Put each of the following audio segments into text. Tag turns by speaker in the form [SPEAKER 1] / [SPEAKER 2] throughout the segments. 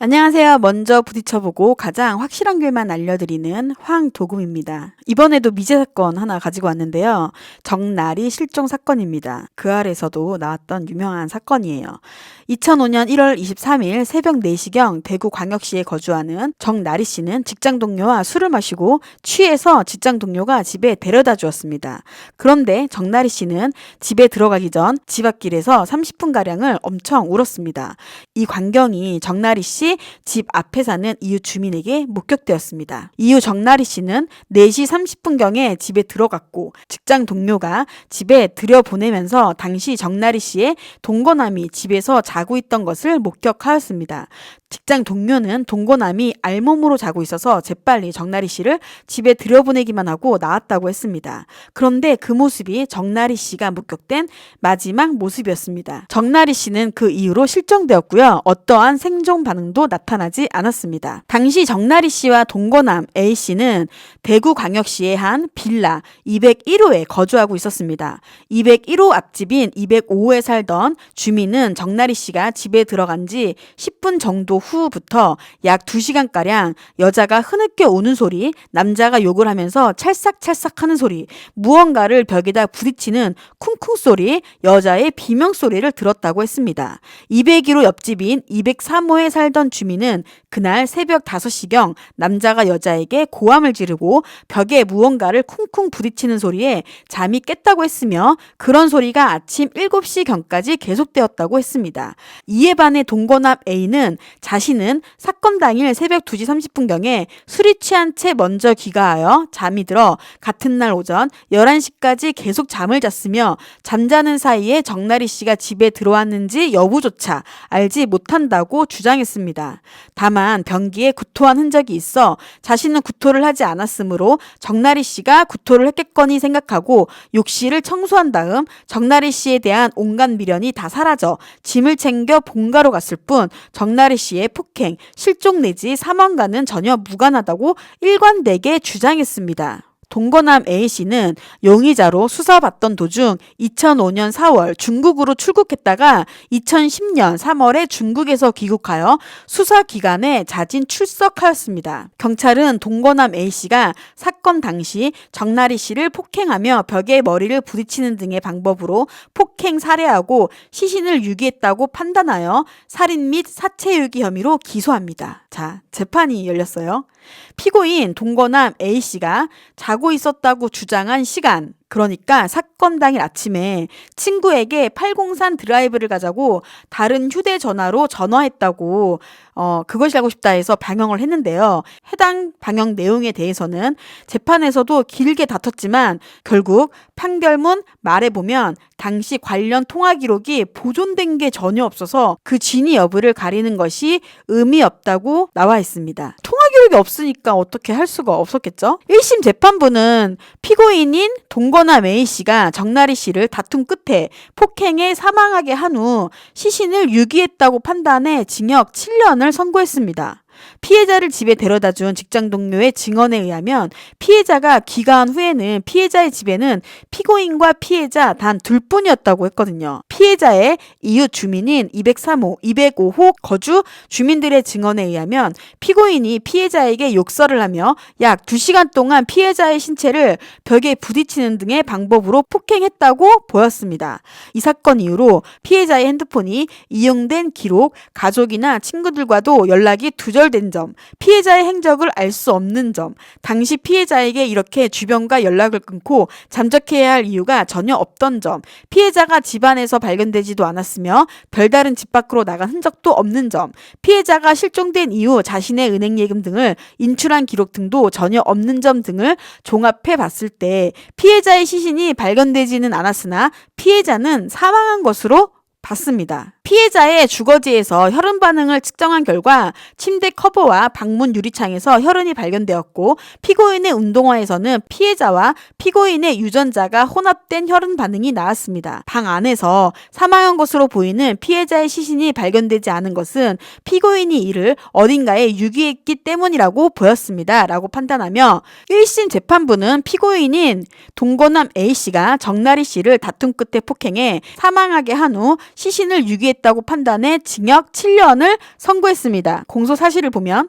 [SPEAKER 1] 안녕하세요. 먼저 부딪혀보고 가장 확실한 글만 알려드리는 황도금입니다. 이번에도 미제 사건 하나 가지고 왔는데요. 정나리 실종 사건입니다. 그 아래서도 나왔던 유명한 사건이에요. 2005년 1월 23일 새벽 4시경 대구광역시에 거주하는 정나리 씨는 직장 동료와 술을 마시고 취해서 직장 동료가 집에 데려다 주었습니다. 그런데 정나리 씨는 집에 들어가기 전 집 앞길에서 30분가량을 엄청 울었습니다. 이 광경이 정나리 씨 집 앞에 사는 이웃 주민에게 목격되었습니다. 이후 정나리 씨는 4시 30분경에 집에 들어갔고 직장 동료가 집에 들여보내면서 당시 정나리 씨의 동거남이 집에서 자고 있던 것을 목격하였습니다. 직장 동료는 동거남이 알몸으로 자고 있어서 재빨리 정나리 씨를 집에 들여보내기만 하고 나왔다고 했습니다. 그런데 그 모습이 정나리 씨가 목격된 마지막 모습이었습니다. 정나리 씨는 그 이후로 실종되었고요. 어떠한 생존 반응도 나타나지 않았습니다. 당시 정나리 씨와 동거남 A 씨는 대구광역시의 한 빌라 201호에 거주하고 있었습니다. 201호 앞집인 205호에 살던 주민은 정나리 씨가 집에 들어간 지 10분 정도 후부터 약 2시간가량 여자가 흐느껴 우는 소리, 남자가 욕을 하면서 찰싹찰싹 하는 소리, 무언가를 벽에다 부딪히는 쿵쿵 소리, 여자의 비명 소리를 들었다고 했습니다. 201호 옆집인 203호에 살던 주민은 그날 새벽 5시경 남자가 여자에게 고함을 지르고 벽에 무언가를 쿵쿵 부딪히는 소리에 잠이 깼다고 했으며 그런 소리가 아침 7시경까지 계속되었다고 했습니다. 이에 반해 동거남 A는 자신은 사건 당일 새벽 2시 30분경에 술이 취한 채 먼저 귀가하여 잠이 들어 같은 날 오전 11시까지 계속 잠을 잤으며 잠자는 사이에 정나리 씨가 집에 들어왔는지 여부조차 알지 못한다고 주장했습니다. 다만 변기에 구토한 흔적이 있어 자신은 구토를 하지 않았으므로 정나리 씨가 구토를 했겠거니 생각하고 욕실을 청소한 다음 정나리 씨에 대한 온갖 미련이 다 사라져 짐을 챙겨 본가로 갔을 뿐 정나리 씨의 폭행, 실종 내지 사망과는 전혀 무관하다고 일관되게 주장했습니다. 동거남 A씨는 용의자로 수사받던 도중 2005년 4월 중국으로 출국했다가 2010년 3월에 중국에서 귀국하여 수사기관에 자진 출석하였습니다. 경찰은 동거남 A씨가 사건 당시 정나리 씨를 폭행하며 벽에 머리를 부딪히는 등의 방법으로 폭행 살해하고 시신을 유기했다고 판단하여 살인 및 사체유기 혐의로 기소합니다. 자, 재판이 열렸어요. 피고인 동거남 A씨가 자고 있었다고 주장한 시간, 그러니까 사건 당일 아침에 친구에게 팔공산 드라이브를 가자고 다른 휴대전화로 전화했다고 그것이 알고 싶다 해서 방영을 했는데요. 해당 방영 내용에 대해서는 재판에서도 길게 다퉜지만 결국 판결문 말에 보면 당시 관련 통화 기록이 보존된 게 전혀 없어서 그 진위 여부를 가리는 것이 의미 없다고 나와 있습니다. 통화 기록이 없으니까 어떻게 할 수가 없었겠죠? 1심 재판부는 피고인인 동거남 A씨가 정나리 씨를 다툼 끝에 폭행해 사망하게 한 후 시신을 유기했다고 판단해 징역 7년을 선고했습니다. 피해자를 집에 데려다 준 직장 동료의 증언에 의하면 피해자가 귀가한 후에는 피해자의 집에는 피고인과 피해자 단 둘뿐이었다고 했거든요. 피해자의 이웃 주민인 203호, 205호 거주 주민들의 증언에 의하면 피고인이 피해자에게 욕설을 하며 약 2시간 동안 피해자의 신체를 벽에 부딪히는 등의 방법으로 폭행했다고 보였습니다. 이 사건 이후로 피해자의 핸드폰이 이용된 기록, 가족이나 친구들과도 연락이 두절된 점, 피해자의 행적을 알 수 없는 점, 당시 피해자에게 이렇게 주변과 연락을 끊고 잠적해야 할 이유가 전혀 없던 점, 피해자가 집안에서 발견되지도 않았으며 별다른 집 밖으로 나간 흔적도 없는 점, 피해자가 실종된 이후 자신의 은행 예금 등을 인출한 기록 등도 전혀 없는 점 등을 종합해 봤을 때 피해자의 시신이 발견되지는 않았으나 피해자는 사망한 것으로 봤습니다. 피해자의 주거지에서 혈흔 반응을 측정한 결과 침대 커버와 방문 유리창에서 혈흔이 발견되었고 피고인의 운동화에서는 피해자와 피고인의 유전자가 혼합된 혈흔 반응이 나왔습니다. 방 안에서 사망한 것으로 보이는 피해자의 시신이 발견되지 않은 것은 피고인이 이를 어딘가에 유기했기 때문이라고 보였습니다. 라고 판단하며 1심 재판부는 피고인인 동거남 A씨가 정나리 씨를 다툼 끝에 폭행해 사망하게 한 후 시신을 유기했다고 판단해 징역 7년을 선고했습니다. 공소 사실을 보면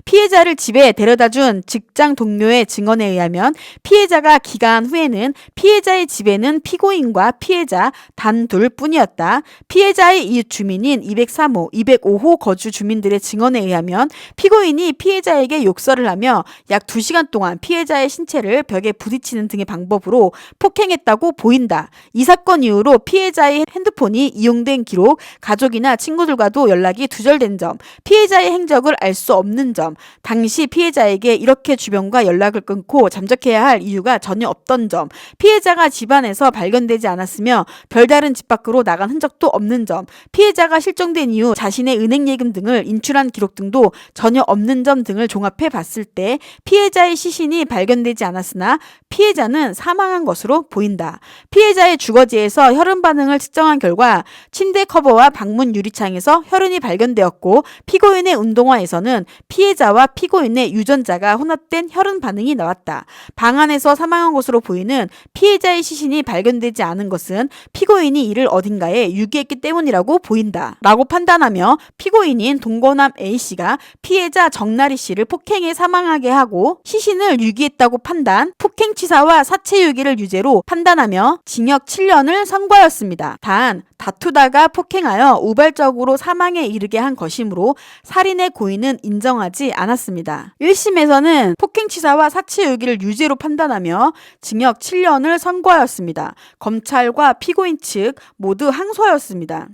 [SPEAKER 1] 피해자를 집에 데려다준 직장 동료의 증언에 의하면 피해자가 귀가한 후에는 피해자의 집에는 피고인과 피해자 단 둘뿐이었다. 피해자의 이웃 주민인 203호, 205호 거주 주민들의 증언에 의하면 피고인이 피해자에게 욕설을 하며 약 2시간 동안 피해자의 신체를 벽에 부딪히는 등의 방법으로 폭행했다고 보인다. 이 사건 이후로 피해자의 핸드폰이 이용된 기록, 가족이나 친구들과도 연락이 두절된 점, 피해자의 행적을 알 수 없는 점, 당시 피해자에게 이렇게 주변과 연락을 끊고 잠적해야 할 이유가 전혀 없던 점, 피해자가 집안에서 발견되지 않았으며 별다른 집 밖으로 나간 흔적도 없는 점, 피해자가 실종된 이후 자신의 은행 예금 등을 인출한 기록 등도 전혀 없는 점 등을 종합해 봤을 때 피해자의 시신이 발견되지 않았으나 피해자는 사망한 것으로 보인다. 피해자의 주거지에서 혈흔 반응을 측정한 결과 침대 커버와 방문 유리창에서 혈흔이 발견되었고 피고인의 운동화에서는 피해자와 피고인의 유전자가 혼합된 혈흔 반응이 나왔다. 방 안에서 사망한 것으로 보이는 피해자의 시신이 발견되지 않은 것은 피고인이 이를 어딘가에 유기했기 때문이라고 보인다. 라고 판단하며 피고인인 동거남 A씨가 피해자 정나리 씨를 폭행해 사망하게 하고 시신을 유기했다고 판단, 폭행치사와 사체유기를 유죄로 판단하며 징역 7년을 선고하였습니다. 단 다투다가 폭행하여 우발적으로 사망에 이르게 한 것이므로 살인의 고의는 인정하지 않았습니다. 1심에서는 폭행치사와 사체유기를 유죄로 판단하며 징역 7년을 선고하였습니다. 검찰과 피고인 측 모두 항소하였습니다.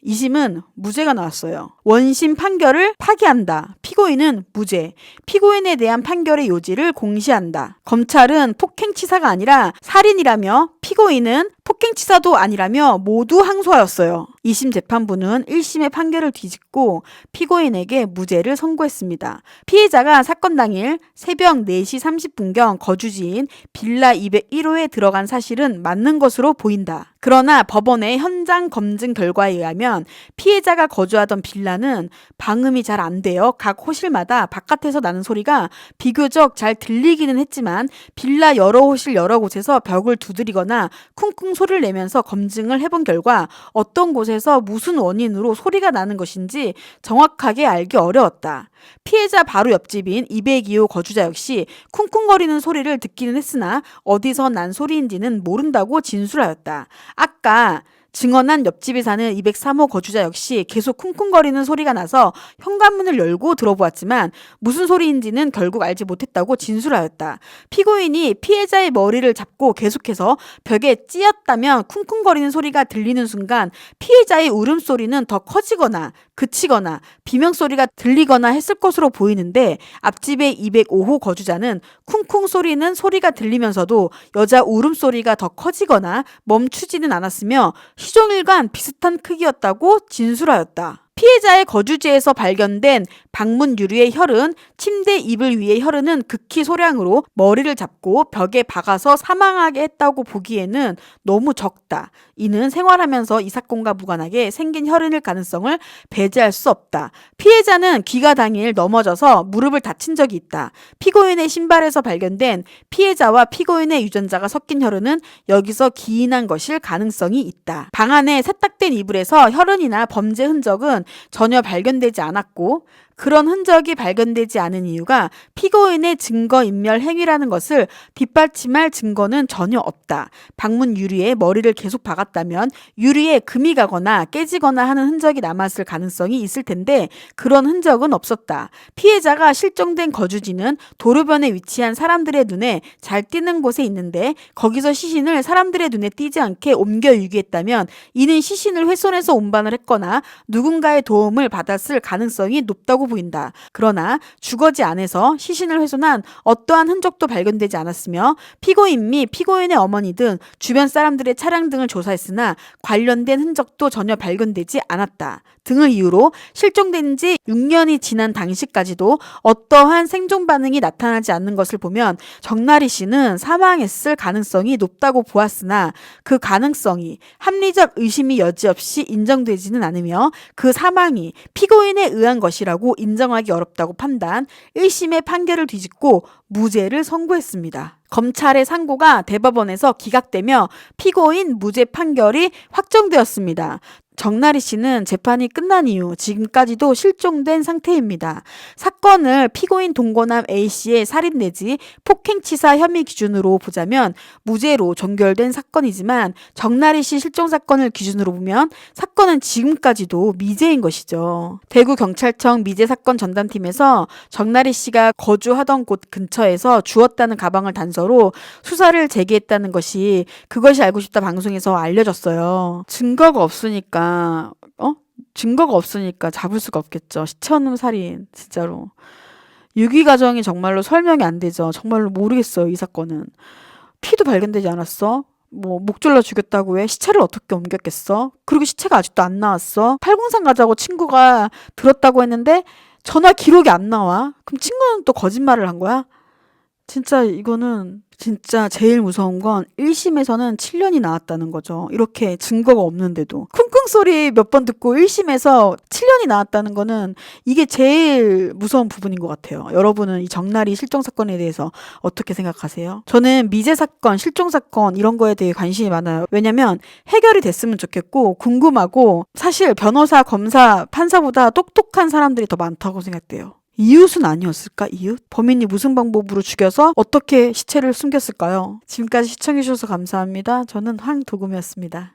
[SPEAKER 1] 2심은 무죄가 나왔어요. 원심 판결을 파기한다. 피고인은 무죄. 피고인에 대한 판결의 요지를 공시한다. 검찰은 폭행치사가 아니라 살인이라며 피고인은 폭행치사도 아니라며 모두 항소하였어요. 2심 재판부는 1심의 판결을 뒤집고 피고인에게 무죄를 선고했습니다. 피해자가 사건 당일 새벽 4시 30분경 거주지인 빌라 201호에 들어간 사실은 맞는 것으로 보인다. 그러나 법원의 현장 검증 결과에 의하면 피해자가 거주하던 빌라는 방음이 잘 안 되어 각 호실마다 바깥에서 나는 소리가 비교적 잘 들리기는 했지만 빌라 여러 호실 여러 곳에서 벽을 두드리거나 쿵쿵 소리를 내면서 검증을 해본 결과 어떤 곳에서 무슨 원인으로 소리가 나는 것인지 정확하게 알기 어려웠다. 피해자 바로 옆집인 202호 거주자 역시 쿵쿵거리는 소리를 듣기는 했으나 어디서 난 소리인지는 모른다고 진술하였다. 아까 증언한 옆집에 사는 203호 거주자 역시 계속 쿵쿵거리는 소리가 나서 현관문을 열고 들어보았지만 무슨 소리인지는 결국 알지 못했다고 진술하였다. 피고인이 피해자의 머리를 잡고 계속해서 벽에 찧었다면 쿵쿵거리는 소리가 들리는 순간 피해자의 울음소리는 더 커지거나 그치거나 비명소리가 들리거나 했을 것으로 보이는데 앞집의 205호 거주자는 쿵쿵 소리는 소리가 들리면서도 여자 울음소리가 더 커지거나 멈추지는 않았으며 시종일관 비슷한 크기였다고 진술하였다. 피해자의 거주지에서 발견된 방문 유리의 혈흔, 침대 이불 위의 혈흔은 극히 소량으로 머리를 잡고 벽에 박아서 사망하게 했다고 보기에는 너무 적다. 이는 생활하면서 이 사건과 무관하게 생긴 혈흔일 가능성을 배제할 수 없다. 피해자는 귀가 당일 넘어져서 무릎을 다친 적이 있다. 피고인의 신발에서 발견된 피해자와 피고인의 유전자가 섞인 혈흔은 여기서 기인한 것일 가능성이 있다. 방 안에 세탁된 이불에서 혈흔이나 범죄 흔적은 전혀 발견되지 않았고 그런 흔적이 발견되지 않은 이유가 피고인의 증거인멸 행위라는 것을 뒷받침할 증거는 전혀 없다. 방문 유리에 머리를 계속 박았다면 유리에 금이 가거나 깨지거나 하는 흔적이 남았을 가능성이 있을 텐데 그런 흔적은 없었다. 피해자가 실종된 거주지는 도로변에 위치한 사람들의 눈에 잘 띄는 곳에 있는데 거기서 시신을 사람들의 눈에 띄지 않게 옮겨 유기했다면 이는 시신을 훼손해서 운반을 했거나 누군가의 도움을 받았을 가능성이 높다고 보인다. 그러나 주거지 안에서 시신을 훼손한 어떠한 흔적도 발견되지 않았으며 피고인 및 피고인의 어머니 등 주변 사람들의 차량 등을 조사했으나 관련된 흔적도 전혀 발견되지 않았다. 등을 이유로 실종된 지 6년이 지난 당시까지도 어떠한 생존 반응이 나타나지 않는 것을 보면 정나리 씨는 사망했을 가능성이 높다고 보았으나 그 가능성이 합리적 의심이 여지없이 인정되지는 않으며 그 사망이 피고인에 의한 것이라고 인정하기 어렵다고 판단, 1심의 판결을 뒤집고 무죄를 선고했습니다. 검찰의 상고가 대법원에서 기각되며 피고인 무죄 판결이 확정되었습니다. 정나리 씨는 재판이 끝난 이후 지금까지도 실종된 상태입니다. 사건을 피고인 동거남 A씨의 살인 내지 폭행치사 혐의 기준으로 보자면 무죄로 종결된 사건이지만 정나리 씨 실종 사건을 기준으로 보면 사건은 지금까지도 미제인 것이죠. 대구경찰청 미제사건 전담팀에서 정나리 씨가 거주하던 곳 근처에서 주웠다는 가방을 단서로 수사를 재개했다는 것이 그것이 알고 싶다 방송에서 알려졌어요. 증거가 없으니까 잡을 수가 없겠죠. 시체없는 살인, 진짜로. 유기 과정이 정말로 설명이 안 되죠. 정말로 모르겠어요, 이 사건은. 피도 발견되지 않았어? 뭐, 목 졸라 죽였다고 해? 시체를 어떻게 옮겼겠어? 그리고 시체가 아직도 안 나왔어? 팔공산 가자고 친구가 들었다고 했는데 전화 기록이 안 나와? 그럼 친구는 또 거짓말을 한 거야? 진짜 이거는 진짜 제일 무서운 건 1심에서는 7년이 나왔다는 거죠. 이렇게 증거가 없는데도. 쿵쿵 소리 몇 번 듣고 1심에서 7년이 나왔다는 거는 이게 제일 무서운 부분인 것 같아요. 여러분은 이 정나리 실종 사건에 대해서 어떻게 생각하세요? 저는 미제 사건, 실종 사건 이런 거에 대해 관심이 많아요. 왜냐면 해결이 됐으면 좋겠고 궁금하고 사실 변호사, 검사, 판사보다 똑똑한 사람들이 더 많다고 생각돼요. 이웃은 아니었을까? 이웃? 범인이 무슨 방법으로 죽여서 어떻게 시체를 숨겼을까요? 지금까지 시청해주셔서 감사합니다. 저는 황도금이었습니다.